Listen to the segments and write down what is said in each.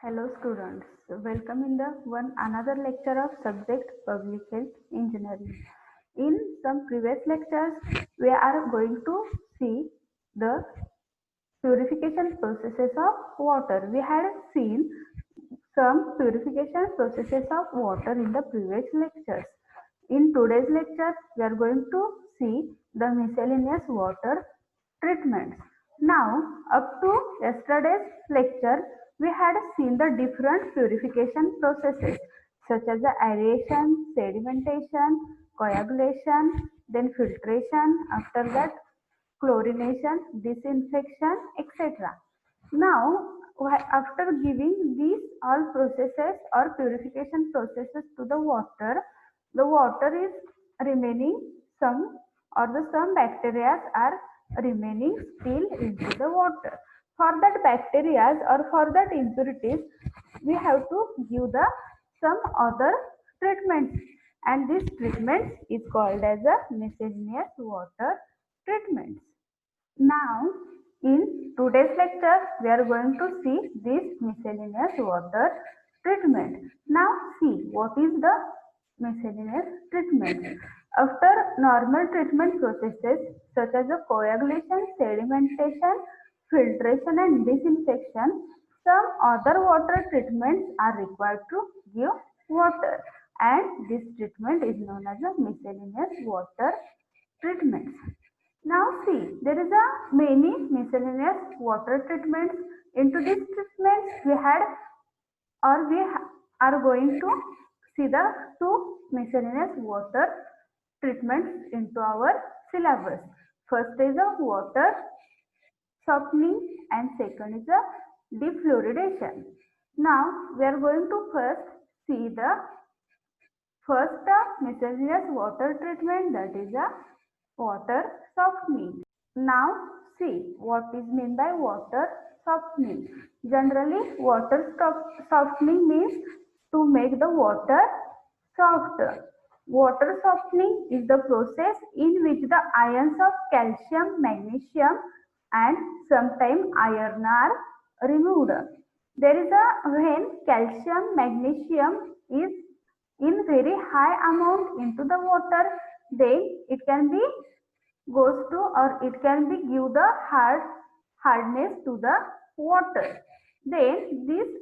Hello students, welcome in the one another lecture of subject Public Health Engineering. In some previous lectures, we are going to see the purification processes of water. We had seen some purification processes of water in the previous lectures. In today's lecture, we are going to see the miscellaneous water treatments. Now, up to yesterday's lecture, we had seen the different purification processes such as the aeration, sedimentation, coagulation, then filtration, after that chlorination, disinfection, etc. Now, after giving these all processes or purification processes to the water is remaining some or the some bacteria are remaining still into the water. For that bacteria or for that impurities, we have to give the some other treatments, and this treatment is called as a miscellaneous water treatments. Now, in today's lecture, we are going to see this miscellaneous water treatment. Now, see what is the miscellaneous treatment. After normal treatment processes such as the coagulation, sedimentation, filtration and disinfection, some other water treatments are required to give water, and this treatment is known as a miscellaneous water treatment. Now see, there is a many miscellaneous water treatments. Into these treatments we had or are going to see the two miscellaneous water treatments into our syllabus. First is a water softening and second is a defluoridation. Now we are going to first see the first miscellaneous water treatment, that is a water softening. Now see what is meant by water softening. Generally softening means to make the water softer. Water softening is the process in which the ions of calcium, magnesium and sometimes iron are removed. There is a when calcium, magnesium is in very high amount into the water, then it can be goes to or it can be give the hardness to the water. Then these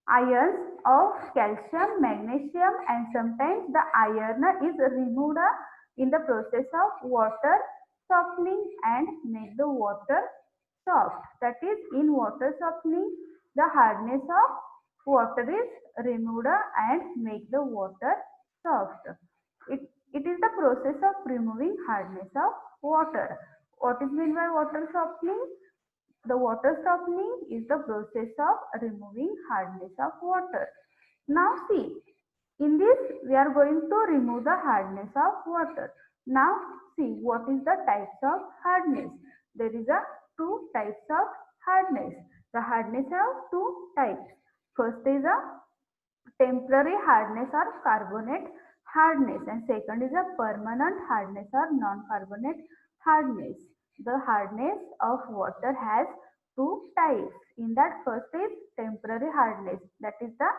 ions of calcium, magnesium and sometimes the iron is removed in the process of water softening and make the water soft. That is, in water softening the hardness of water is removed and make the water soft. It is the process of removing hardness of water. What is meant by water softening? The water softening is the process of removing hardness of water. Now see, in this we are going to remove the hardness of water. Now see what is the types of hardness. There is a two types of hardness. The hardness have two types. First is a temporary hardness or carbonate hardness, and second is a permanent hardness or non-carbonate hardness. The hardness of water has two types. In that, first is temporary hardness, that is the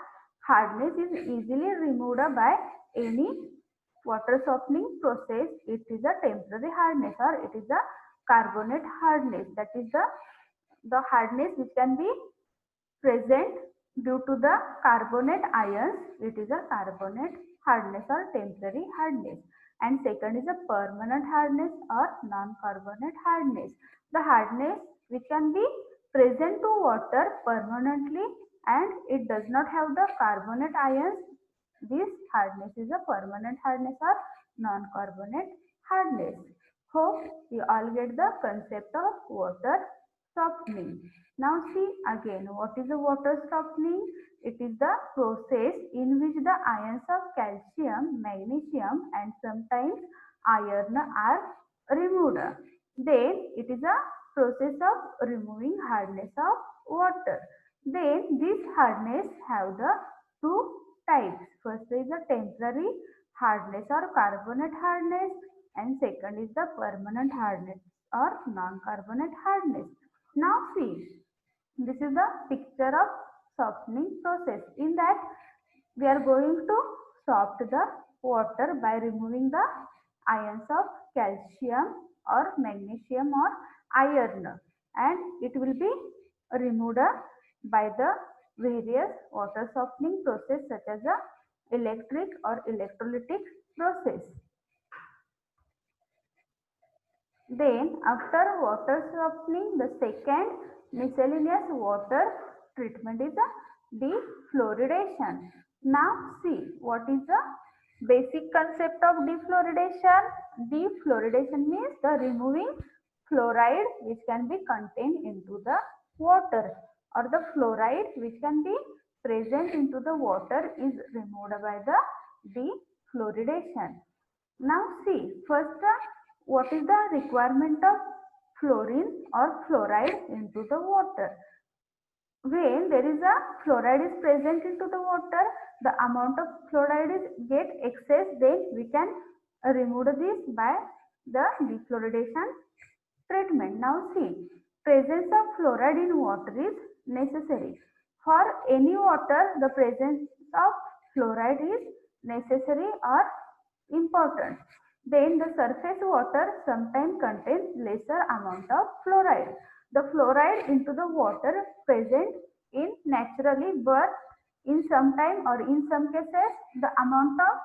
hardness is easily removed by any water softening process. It is a temporary hardness, or it is a carbonate hardness, that is the hardness which can be present due to the carbonate ions. It is a carbonate hardness or temporary hardness. And second is a permanent hardness or non-carbonate hardness. The hardness which can be present to water permanently and it does not have the carbonate ions. This hardness is a permanent hardness or non-carbonate hardness. Hope you all get the concept of water softening. Now see again, what is the water softening? It is the process in which the ions of calcium, magnesium and sometimes iron are removed. Then it is a process of removing hardness of water. Then this hardness have the two types. First is the temporary hardness or carbonate hardness and second is the permanent hardness or non-carbonate hardness. Now see, this is the picture of softening process. In that, we are going to soften the water by removing the ions of calcium or magnesium or iron, and it will be removed by the various water softening process such as the electric or electrolytic process. Then after water softening, the second miscellaneous water treatment is the defluoridation. Now see what is the basic concept of defluoridation. Defluoridation means the removing fluoride which can be contained into the water, or the fluoride which can be present into the water is removed by the defluoridation. Now see first what is the requirement of fluorine or fluoride into the water. When there is a fluoride is present into the water, the amount of fluoride is get excess, then we can remove this by the defluoridation treatment. Now see, presence of fluoride in water is necessary. For any water, the presence of fluoride is necessary or important. Then the surface water sometimes contains lesser amount of fluoride. The fluoride into the water present in naturally, but in some time or in some cases the amount of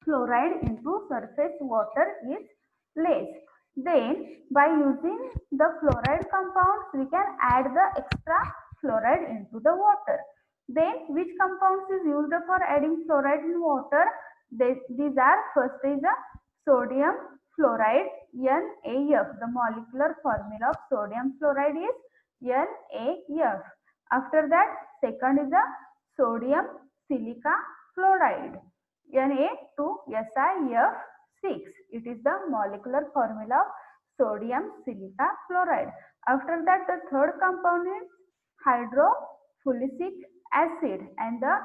fluoride into surface water is less. Then by using the fluoride compounds we can add the extra fluoride into the water. Then which compounds is used for adding fluoride in water? These are, first is the sodium fluoride, NaF. The molecular formula of sodium fluoride is NaF. After that, second is the sodium silica fluoride, Na2SiF6. It is the molecular formula of sodium silica fluoride. After that, the third compound is hydrofluoric acid, and the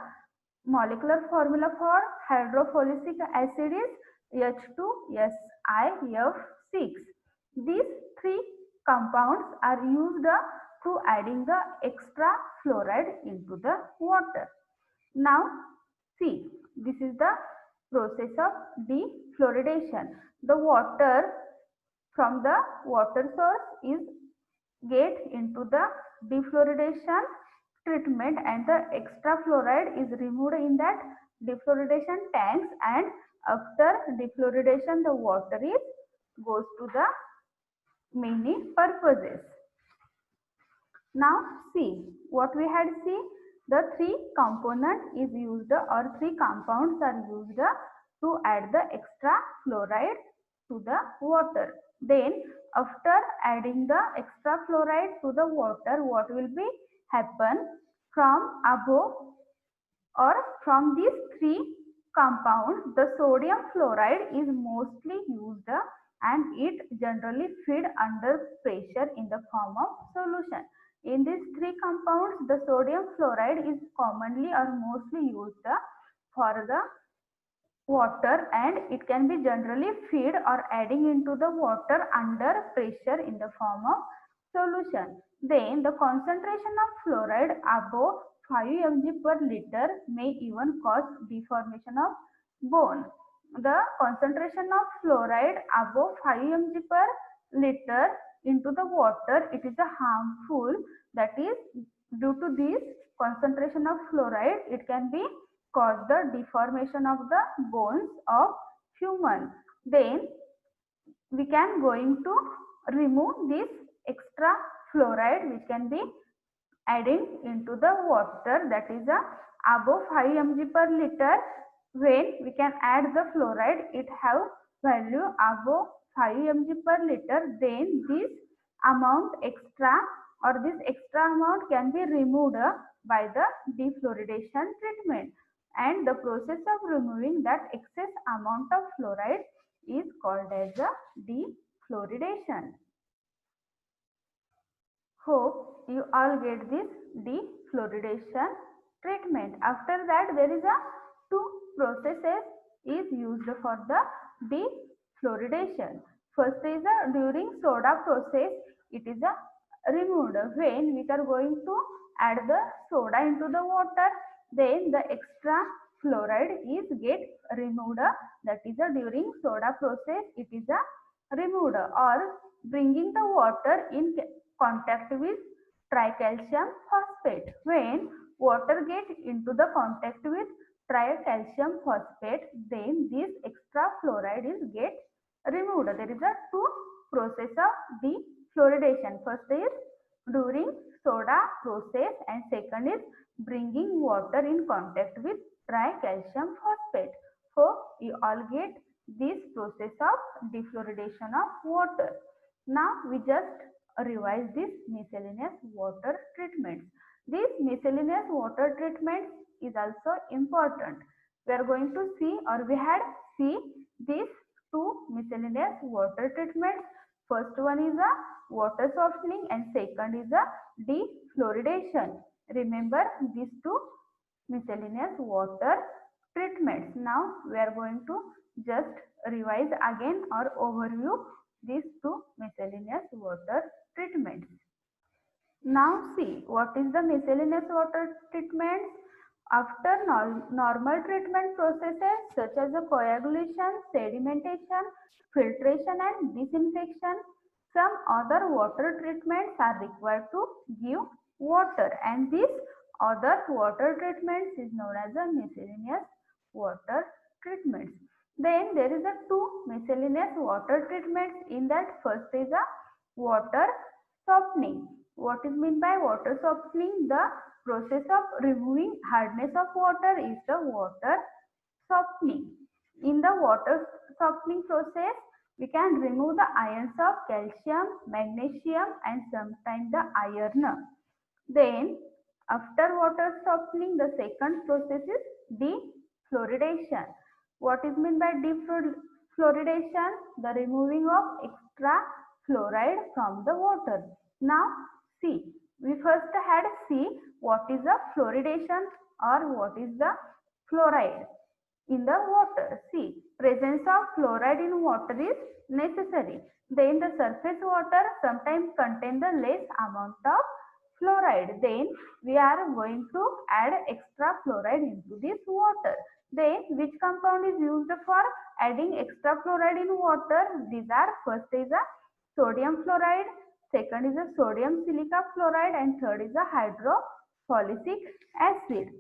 molecular formula for hydrofluoric acid is H2SiF6. These three compounds are used to adding the extra fluoride into the water. Now see, this is the process of defluoridation. The water from the water source is get into the defluoridation treatment, and the extra fluoride is removed in that defluoridation tanks, and after defluoridation the water is goes to the many purposes. Now see what we had seen, the three component is used or three compounds are used to add the extra fluoride to the water. Then after adding the extra fluoride to the water, what will be happen from above or from these three compounds, the sodium fluoride is mostly used and it generally feed under pressure in the form of solution. In these three compounds, the sodium fluoride is commonly or mostly used for the water, and it can be generally feed or adding into the water under pressure in the form of solution. Then the concentration of fluoride above 5 mg per liter may even cause deformation of bone. The concentration of fluoride above 5 mg per liter into the water, it is a harmful, that is due to this concentration of fluoride it can be cause the deformation of the bones of human. Then we can going to remove this extra fluoride which can be adding into the water, that is above 5 mg per liter. When we can add the fluoride, it have value above 5 mg per liter, then this amount extra or this extra amount can be removed by the defluoridation treatment, and the process of removing that excess amount of fluoride is called as a defluoridation. Hope you all get this defluoridation treatment. After that, there is a two processes is used for the defluoridation. First is during soda process, it is removed when we are going to add the soda into the water, then the extra fluoride is get removed. That is during soda process it is removed, or bringing the water in contact with tricalcium phosphate. When water get into the contact with tricalcium phosphate, then this extra fluoride is get removed. There is a two process of defluoridation. First is during soda process and second is bringing water in contact with tricalcium phosphate. So you all get this process of defluoridation of water. Now we just revise this miscellaneous water treatments. This miscellaneous water treatment is also important. We are going to see, or we had see these two miscellaneous water treatments. First one is a water softening and second is a defluoridation. Remember these two miscellaneous water treatments. Now we are going to just revise again or overview these two miscellaneous water treatments. Now see what is the miscellaneous water treatments. After normal treatment processes such as the coagulation, sedimentation, filtration and disinfection, some other water treatments are required to give water, and this other water treatments is known as a miscellaneous water treatments. Then there is a two miscellaneous water treatments. In that, first is a water softening. What is meant by water softening? The process of removing hardness of water is the water softening. In the water softening process, we can remove the ions of calcium, magnesium and sometimes the iron. Then after water softening, the second process is defluoridation. What is meant by defluoridation? The removing of extra fluoride from the water. Now see, we first had see what is the fluoridation or what is the fluoride in the water. See, presence of fluoride in water is necessary. Then the surface water sometimes contain the less amount of fluoride. Then we are going to add extra fluoride into this water. Then which compound is used for adding extra fluoride in water? These are, first is a sodium fluoride, second is a sodium silica fluoride and third is a hydrofluoric acid.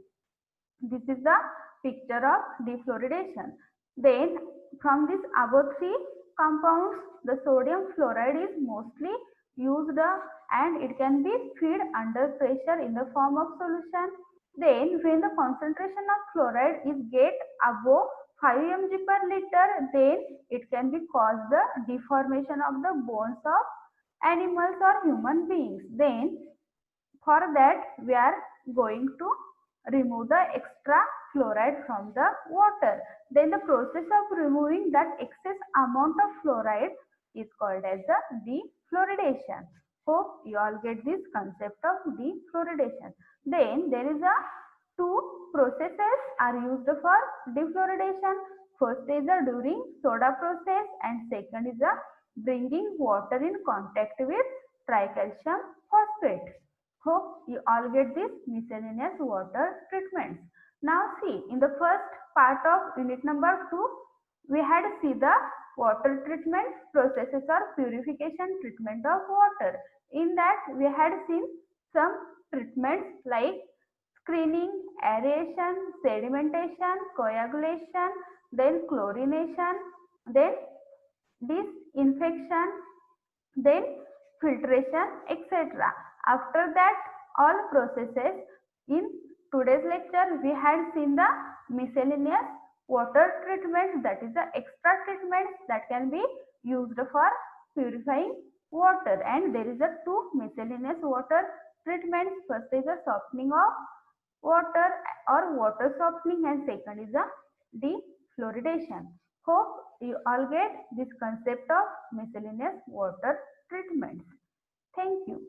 This is the picture of defluoridation. Then from these above three compounds, the sodium fluoride is mostly used and it can be fed under pressure in the form of solution. Then when the concentration of fluoride is get above 5 mg per liter, then it can be cause the deformation of the bones of animals or human beings. Then for that we are going to remove the extra fluoride from the water. Then the process of removing that excess amount of fluoride is called as the defluoridation. Hope you all get this concept of defluoridation. Then there is a two processes are used for defluoridation. First is the during soda process and second is the bringing water in contact with tricalcium phosphate. Hope you all get this miscellaneous water treatments. Now see, in the first part of unit number 2, we had see the water treatment processes or purification treatment of water. In that we had seen some treatments like screening, aeration, sedimentation, coagulation, then chlorination, then disinfection, then filtration, etc. After that all processes, in today's lecture we had seen the miscellaneous water treatment, that is the extra treatments that can be used for purifying water, and there is a two miscellaneous water treatments. First is a softening of water or water softening and second is a defluoridation. Hope you all get this concept of miscellaneous water treatments. Thank you.